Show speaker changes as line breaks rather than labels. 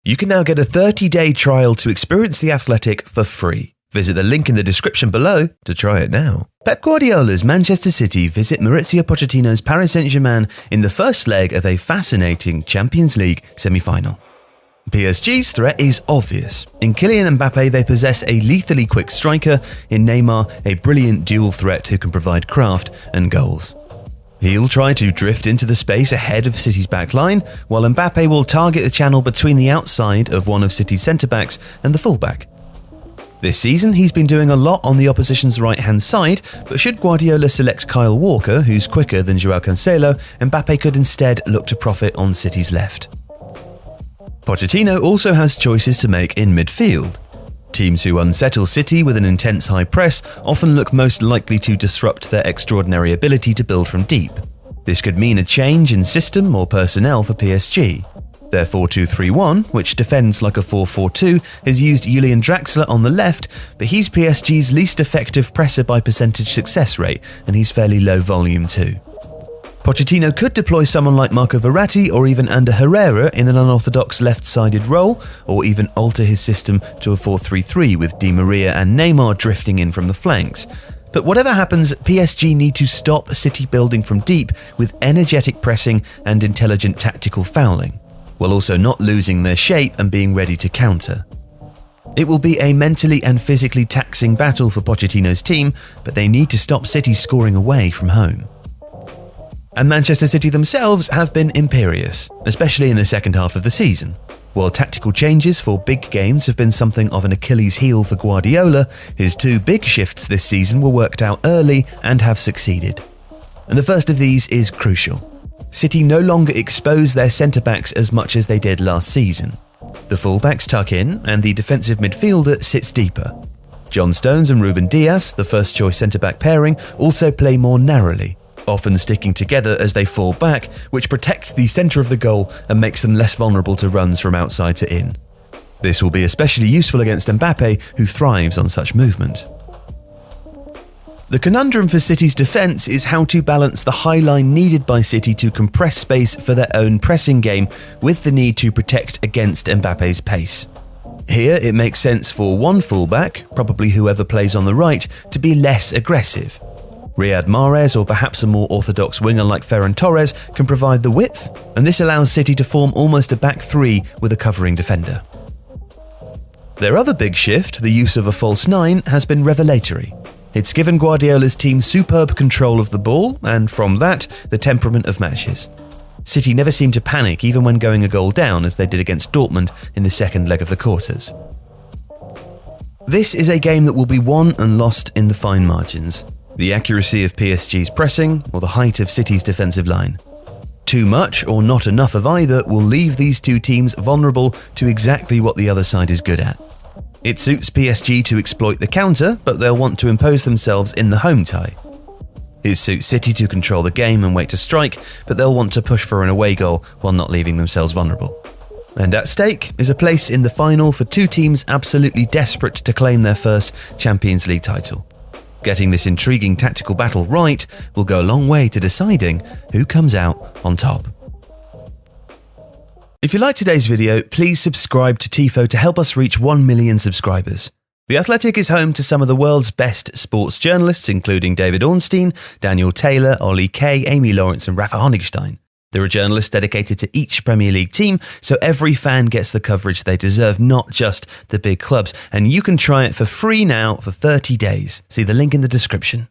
You can now get a 30-day trial to experience The Athletic for free. Visit the link in the description below to try it now. Pep Guardiola's Manchester City visit Maurizio Pochettino's Paris Saint-Germain in the first leg of a fascinating Champions League semi-final. PSG's threat is obvious. In Kylian Mbappe, they possess a lethally quick striker. In Neymar, a brilliant dual threat who can provide craft and goals. He'll try to drift into the space ahead of City's back line, while Mbappe will target the channel between the outside of one of City's centre-backs and the full-back. This season, he's been doing a lot on the opposition's right-hand side, but should Guardiola select Kyle Walker, who's quicker than Joao Cancelo, Mbappe could instead look to profit on City's left. Pochettino also has choices to make in midfield. Teams who unsettle City with an intense high press often look most likely to disrupt their extraordinary ability to build from deep. This could mean a change in system or personnel for PSG. Their 4-2-3-1, which defends like a 4-4-2, has used Julian Draxler on the left, but he's PSG's least effective presser by percentage success rate, and he's fairly low volume too. Pochettino could deploy someone like Marco Verratti or even Ander Herrera in an unorthodox left-sided role, or even alter his system to a 4-3-3 with Di Maria and Neymar drifting in from the flanks. But whatever happens, PSG need to stop City building from deep with energetic pressing and intelligent tactical fouling, while also not losing their shape and being ready to counter. It will be a mentally and physically taxing battle for Pochettino's team, but they need to stop City scoring away from home. And Manchester City themselves have been imperious, especially in the second half of the season. While tactical changes for big games have been something of an Achilles heel for Guardiola, his two big shifts this season were worked out early and have succeeded. And the first of these is crucial. City no longer expose their centre-backs as much as they did last season. The full-backs tuck in and the defensive midfielder sits deeper. John Stones and Ruben Dias, the first-choice centre-back pairing, also play more narrowly, often sticking together as they fall back, which protects the centre of the goal and makes them less vulnerable to runs from outside to in. This will be especially useful against Mbappe, who thrives on such movement. The conundrum for City's defence is how to balance the high line needed by City to compress space for their own pressing game with the need to protect against Mbappe's pace. Here, it makes sense for one fullback, probably whoever plays on the right, to be less aggressive. Riyad Mahrez or perhaps a more orthodox winger like Ferran Torres can provide the width, and this allows City to form almost a back three with a covering defender. Their other big shift, the use of a false nine, has been revelatory. It's given Guardiola's team superb control of the ball, and from that, the temperament of matches. City never seem to panic even when going a goal down, as they did against Dortmund in the second leg of the quarters. This is a game that will be won and lost in the fine margins. The accuracy of PSG's pressing, or the height of City's defensive line. Too much or not enough of either will leave these two teams vulnerable to exactly what the other side is good at. It suits PSG to exploit the counter, but they'll want to impose themselves in the home tie. It suits City to control the game and wait to strike, but they'll want to push for an away goal while not leaving themselves vulnerable. And at stake is a place in the final for two teams absolutely desperate to claim their first Champions League title. Getting this intriguing tactical battle right will go a long way to deciding who comes out on top. If you liked today's video, please subscribe to Tifo to help us reach 1 million subscribers. The Athletic is home to some of the world's best sports journalists, including David Ornstein, Daniel Taylor, Ollie Kay, Amy Lawrence and Rafa Honigstein. There are journalists dedicated to each Premier League team, so every fan gets the coverage they deserve, not just the big clubs. And you can try it for free now for 30 days. See the link in the description.